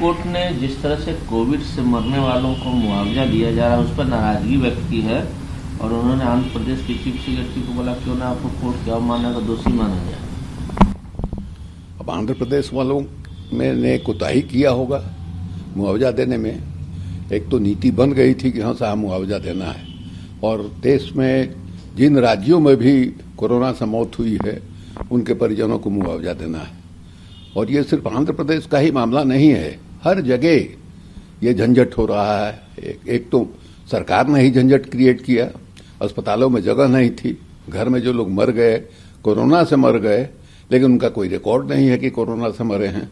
Court ने जिस तरह से कोविड से मरने वालों को मुआवजा दिया जा रहा है उस पर नाराजगी व्यक्त की है और उन्होंने आंध्र प्रदेश के चीफ सेक्रेटरी को बोला क्यों ना आपको कोर्ट के अवमानना का दोषी माना जाए। अब आंध्र प्रदेश वालों ने कोताही किया होगा मुआवजा देने में। एक तो नीति बन गई थी कि हाँ साहब मुआवजा देना है, और देश में जिन राज्यों में भी कोरोना से मौत हुई है उनके परिजनों को मुआवजा देना है। और ये सिर्फ आंध्र प्रदेश का ही मामला नहीं है, हर जगह ये झंझट हो रहा है। एक तो सरकार ने ही झंझट क्रिएट किया, अस्पतालों में जगह नहीं थी, घर में जो लोग मर गए कोरोना से मर गए, लेकिन उनका कोई रिकॉर्ड नहीं है कि कोरोना से मरे हैं।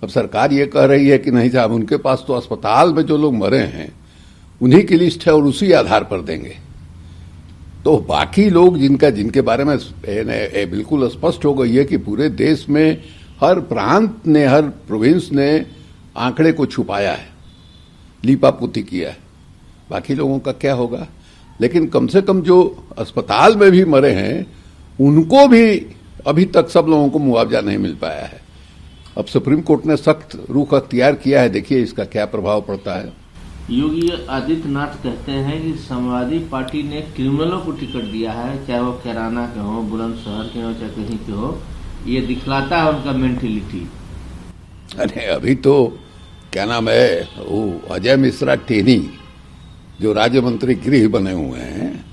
अब सरकार ये कह रही है कि नहीं साहब उनके पास तो अस्पताल में जो लोग मरे हैं उन्हीं की लिस्ट है और उसी आधार पर देंगे। तो बाकी लोग जिनके बारे में बिल्कुल स्पष्ट हो गई है कि पूरे देश में हर प्रांत ने, हर प्रोविंस ने आंकड़े को छुपाया है, लीपापोती किया है। बाकी लोगों का क्या होगा? लेकिन कम से कम जो अस्पताल में भी मरे हैं उनको भी अभी तक सब लोगों को मुआवजा नहीं मिल पाया है। अब सुप्रीम कोर्ट ने सख्त रुख अख्तियार किया है, देखिए इसका क्या प्रभाव पड़ता है। योगी आदित्यनाथ कहते हैं कि समाजवादी पार्टी ने क्रिमिनलों को टिकट दिया है, चाहे वो कैराना के हो, बुलंदशहर के हो, चाहे कहीं के हो। ये दिखलाता है उनका मेंटेलिटी। अरे अभी तो क्या नाम है वो अजय मिश्रा टेनी जो राज्य मंत्री गृह बने हुए हैं,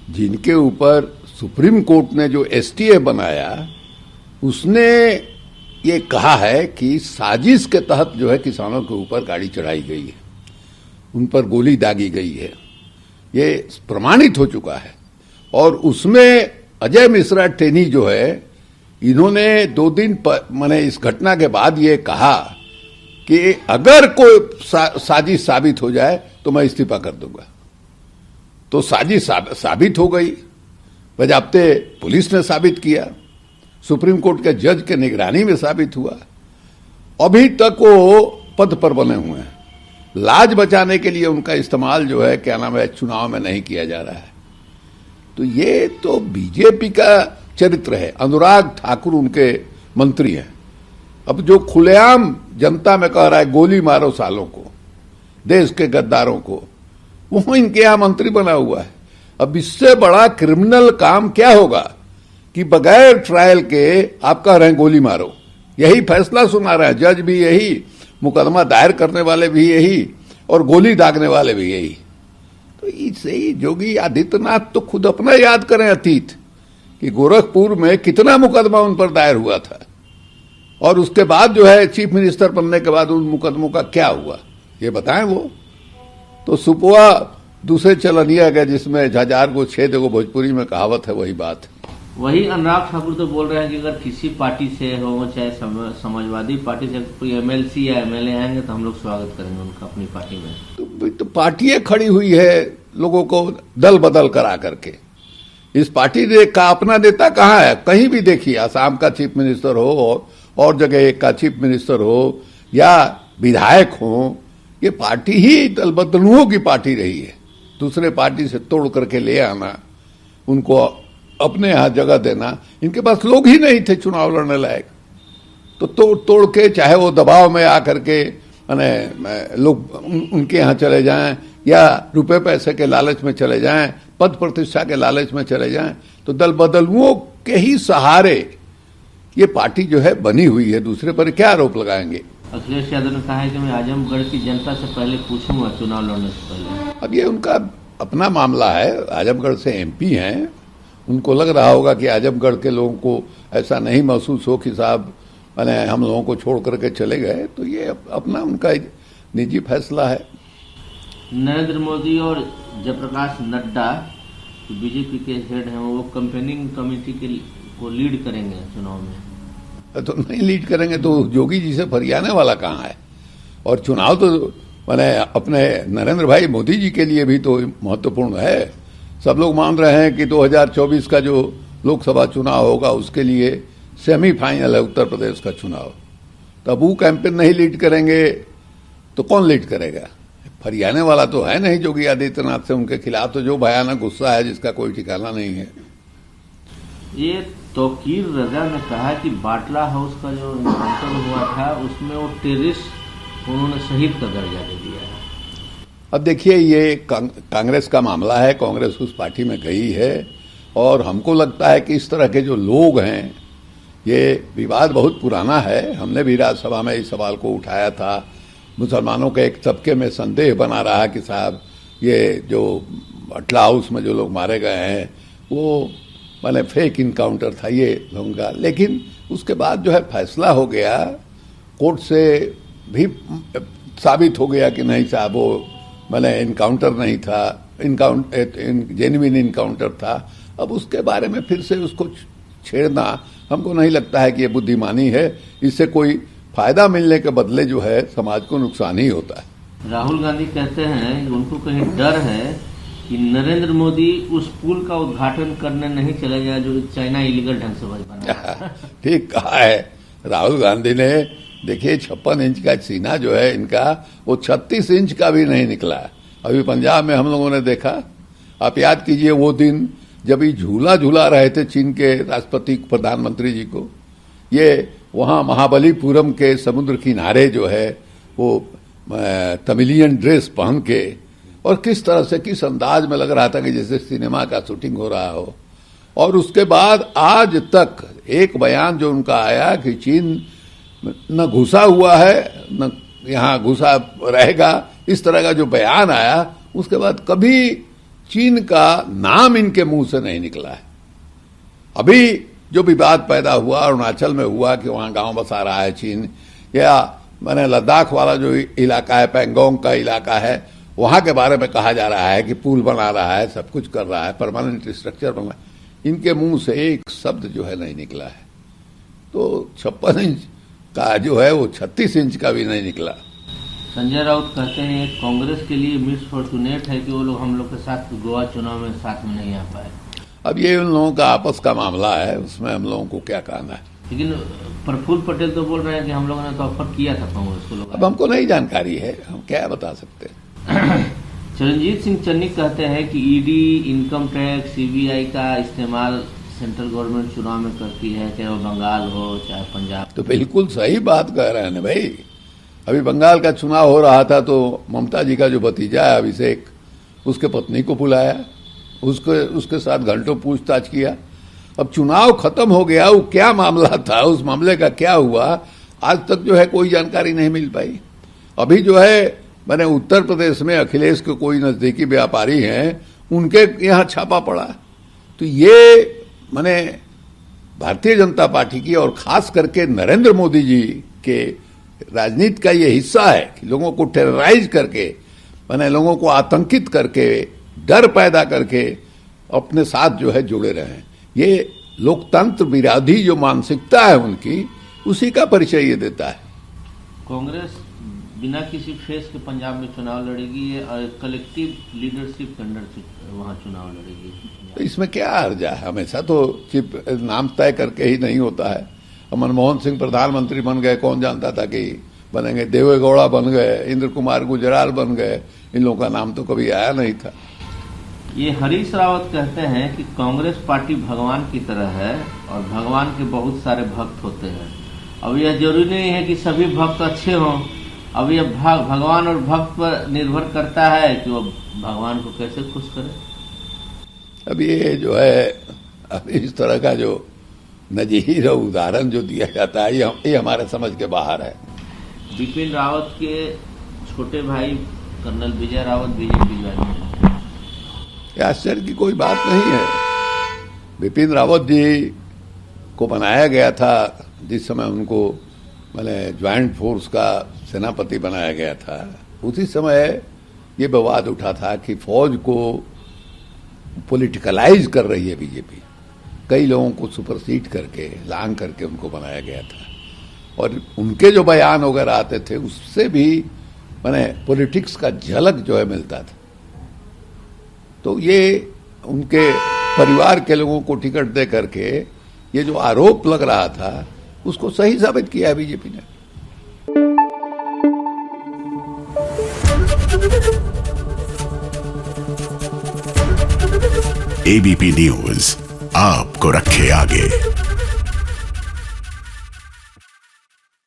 जिनके ऊपर सुप्रीम कोर्ट ने जो एसटीए बनाया उसने ये कहा है कि साजिश के तहत जो है किसानों के ऊपर गाड़ी चढ़ाई गई है, उन पर गोली दागी गई है। ये प्रमाणित हो चुका है। और उसमें अजय मिश्रा टेनी जो है इन्होंने 2 दिन मैंने इस घटना के बाद ये कहा कि अगर कोई साजिश साबित हो जाए तो मैं इस्तीफा कर दूंगा। तो साजिश साबित हो गई, बजाबते पुलिस ने साबित किया, सुप्रीम कोर्ट के जज के निगरानी में साबित हुआ। अभी तक वो पद पर बने हुए हैं। लाज बचाने के लिए उनका इस्तेमाल जो है क्या नाम है चुनाव में नहीं किया जा रहा है। तो ये तो बीजेपी का चरित्र है। अनुराग ठाकुर उनके मंत्री हैं। अब जो खुलेआम जनता में कह रहा है गोली मारो सालों को, देश के गद्दारों को, वो इनके यहां मंत्री बना हुआ है। अब इससे बड़ा क्रिमिनल काम क्या होगा कि बगैर ट्रायल के आप कह रहे हैं गोली मारो। यही फैसला सुना रहे हैं जज भी यही, मुकदमा दायर करने वाले भी यही, और गोली दागने वाले भी यही। तो इससे ही योगी आदित्यनाथ तो खुद अपना याद करें अतीत कि गोरखपुर में कितना मुकदमा उन पर दायर हुआ था, और उसके बाद जो है चीफ मिनिस्टर बनने के बाद उन मुकदमों का क्या हुआ ये बताएं। वो तो सुपुआ दूसरे चलनिया गए जिसमें हजार को छेद को भोजपुरी में कहावत है, वही बात। वही अनुराग ठाकुर तो बोल रहे हैं कि अगर किसी पार्टी से हो, चाहे समाजवादी पार्टी से कोई एमएलसी या एमएलए आएंगे तो हम लोग स्वागत करेंगे उनका अपनी पार्टी में। तो पार्टियां खड़ी हुई है लोगों को दल बदल करा करके। इस पार्टी का अपना नेता कहाँ है? कहीं भी देखिए, आसाम का चीफ मिनिस्टर हो और जगह का चीफ मिनिस्टर हो या विधायक हो, ये पार्टी ही दल बदलुओं की पार्टी रही है। दूसरे पार्टी से तोड़ करके ले आना, उनको अपने यहां जगह देना। इनके पास लोग ही नहीं थे चुनाव लड़ने लायक, तो तोड़ के चाहे वो दबाव में आकर के लोग उनके यहां चले जाएं या रुपए पैसे के लालच में चले जाएं, पद प्रतिष्ठा के लालच में चले जाएं, तो दल बदलुओं के ही सहारे ये पार्टी जो है बनी हुई है। दूसरे पर क्या आरोप लगाएंगे? अखिलेश यादव ने कहा है कि मैं आजमगढ़ की जनता से पहले पूछूंगा चुनाव लड़ने से पहले। अब ये उनका अपना मामला है। आजमगढ़ से एमपी हैं, उनको लग रहा होगा कि आजमगढ़ के लोगों को ऐसा नहीं महसूस हो कि साहब हम लोगों को छोड़ करके चले गए। तो ये अपना उनका निजी फैसला है। नरेंद्र मोदी और जयप्रकाश नड्डा बीजेपी के हेड हैं, वो कैंपेनिंग कमेटी को लीड करेंगे चुनाव में। तो नहीं लीड करेंगे तो योगी जी से फरियाने वाला कहाँ है? और चुनाव तो अपने नरेंद्र भाई मोदी जी के लिए भी तो महत्वपूर्ण है। सब लोग मान रहे हैं कि 2024 का जो लोकसभा चुनाव होगा उसके लिए सेमीफाइनल है उत्तर प्रदेश का चुनाव। तब वो कैंपेन नहीं लीड करेंगे तो कौन लीड करेगा? फरियाने वाला तो है नहीं योगी आदित्यनाथ से। उनके खिलाफ तो जो भयानक गुस्सा है जिसका कोई ठिकाना नहीं है। ये तौकीर रजा ने कहा कि बाटला हाउस का जो इनकाउंटर हुआ था उसमें वो टेररिस्ट उन्होंने शहीद का दर्जा दे दिया है। अब देखिए, ये कांग्रेस का मामला है, कांग्रेस उस पार्टी में गई है और हमको लगता है कि इस तरह के जो लोग हैं, ये विवाद बहुत पुराना है। हमने भी राज्यसभा में इस सवाल को उठाया था। मुसलमानों के एक तबके में संदेह बना रहा कि साहब ये जो अटला हाउस में जो लोग मारे गए हैं वो माने फेक इनकाउंटर था ये लोगों का। लेकिन उसके बाद जो है फैसला हो गया, कोर्ट से भी साबित हो गया कि नहीं साहब वो माने इनकाउंटर नहीं था, जेन्युइन इनकाउंटर था। अब उसके बारे में फिर से उसको छेड़ना हमको नहीं लगता है कि ये बुद्धिमानी है। इससे कोई फायदा मिलने के बदले जो है समाज को नुकसान ही होता है। राहुल गांधी कहते हैं कि उनको कहीं डर है कि नरेंद्र मोदी उस पुल का उद्घाटन करने नहीं चले जाए जो चाइना इलीगल ढंग से बना। ठीक कहा है राहुल गांधी ने। देखिए 56 इंच का सीना जो है इनका, वो 36 इंच का भी नहीं निकला। अभी पंजाब में हम लोगों ने देखा, आप याद कीजिए वो दिन जब ये झूला झूला रहे थे चीन के राष्ट्रपति प्रधानमंत्री जी को, ये वहां महाबलीपुरम के समुद्र किनारे जो है वो तमिलियन ड्रेस पहन के, और किस तरह से किस अंदाज में लग रहा था कि जैसे सिनेमा का शूटिंग हो रहा हो। और उसके बाद आज तक एक बयान जो उनका आया कि चीन न घुसा हुआ है न यहाँ घुसा रहेगा, इस तरह का जो बयान आया, उसके बाद कभी चीन का नाम इनके मुंह से नहीं निकला है। अभी जो विवाद पैदा हुआ अरुणाचल में हुआ कि वहां गांव बसा रहा है चीन, या मैंने लद्दाख वाला जो इलाका है, पैंगोंग का इलाका है, वहां के बारे में कहा जा रहा है कि पुल बना रहा है, सब कुछ कर रहा है, परमानेंट स्ट्रक्चर बना है। इनके मुंह से एक शब्द जो है नहीं निकला है। तो 56 इंच का जो है वो 36 इंच का भी नहीं निकला। संजय राउत कहते हैं कांग्रेस के लिए मिसफॉर्चुनेट है कि वो लोग हम लोग के साथ गोवा चुनाव में साथ में नहीं आ पाए। अब ये उन लोगों का आपस का मामला है, उसमें हम लोगों को क्या कहना है। लेकिन प्रफुल्ल पटेल तो बोल रहे हैं कि हम लोगों ने तो ऑफर किया था कांग्रेस को। लोग अब हमको नहीं जानकारी है, हम क्या बता सकते हैं। चरणजीत सिंह चन्नी कहते हैं कि ईडी, इनकम टैक्स, सीबीआई का इस्तेमाल सेंट्रल गवर्नमेंट चुनाव में करती है, चाहे वो बंगाल हो चाहे पंजाब। तो बिल्कुल सही बात कह रहे हैं भाई। अभी बंगाल का चुनाव हो रहा था तो ममता जी का जो भतीजा है अभिषेक, उसके पत्नी को बुलाया, उसके साथ घंटों पूछताछ किया। अब चुनाव खत्म हो गया, वो क्या मामला था, उस मामले का क्या हुआ, आज तक जो है कोई जानकारी नहीं मिल पाई। अभी जो है मैंने उत्तर प्रदेश में अखिलेश के कोई नजदीकी व्यापारी हैं, उनके यहाँ छापा पड़ा। तो ये मैंने भारतीय जनता पार्टी की और खास करके नरेंद्र मोदी जी के राजनीति का ये हिस्सा है कि लोगों को टेरराइज करके, मैंने लोगों को आतंकित करके, डर पैदा करके अपने साथ जो है जुड़े रहे। ये लोकतंत्र विरोधी जो मानसिकता है उनकी, उसी का परिचय ये देता है। कांग्रेस बिना किसी फेस के पंजाब में चुनाव लड़ेगी और कलेक्टिव लीडरशिप के अंडर वहां चुनाव लड़ेगी। तो इसमें क्या हर्जा है, हमेशा तो सिर्फ नाम तय करके ही नहीं होता है। मनमोहन सिंह प्रधानमंत्री बन गए, कौन जानता था कि बनेंगे। देवेगौड़ा बन गए, इंद्र कुमार गुजराल बन गए, इन लोगों का नाम तो कभी आया नहीं था। ये हरीश रावत कहते हैं कि कांग्रेस पार्टी भगवान की तरह है और भगवान के बहुत सारे भक्त होते हैं। अब यह जरूरी नहीं है कि सभी भक्त अच्छे हों। अब यह भगवान और भक्त पर निर्भर करता है कि वो भगवान को कैसे खुश करे। अब ये जो है, अब इस तरह का जो नजीर उदाहरण जो दिया जाता है, ये हमारे समझ के बाहर है। बिपिन रावत के छोटे भाई कर्नल विजय रावत बीजेपी ज्वाइन हैं। आश्चर्य की कोई बात नहीं है। बिपिन रावत जी को बनाया गया था जिस समय उनको मैंने ज्वाइंट फोर्स का सेनापति बनाया गया था, उसी समय ये विवाद उठा था कि फौज को पॉलिटिकलाइज कर रही है बीजेपी। कई लोगों को सुपरसीड करके, लांग करके उनको बनाया गया था। और उनके जो बयान वगैरह आते थे उससे भी मैंने पॉलिटिक्स का झलक जो है मिलता था। तो ये उनके परिवार के लोगों को टिकट दे करके ये जो आरोप लग रहा था उसको सही साबित किया बीजेपी ने। एबीपी न्यूज आपको रखे आगे।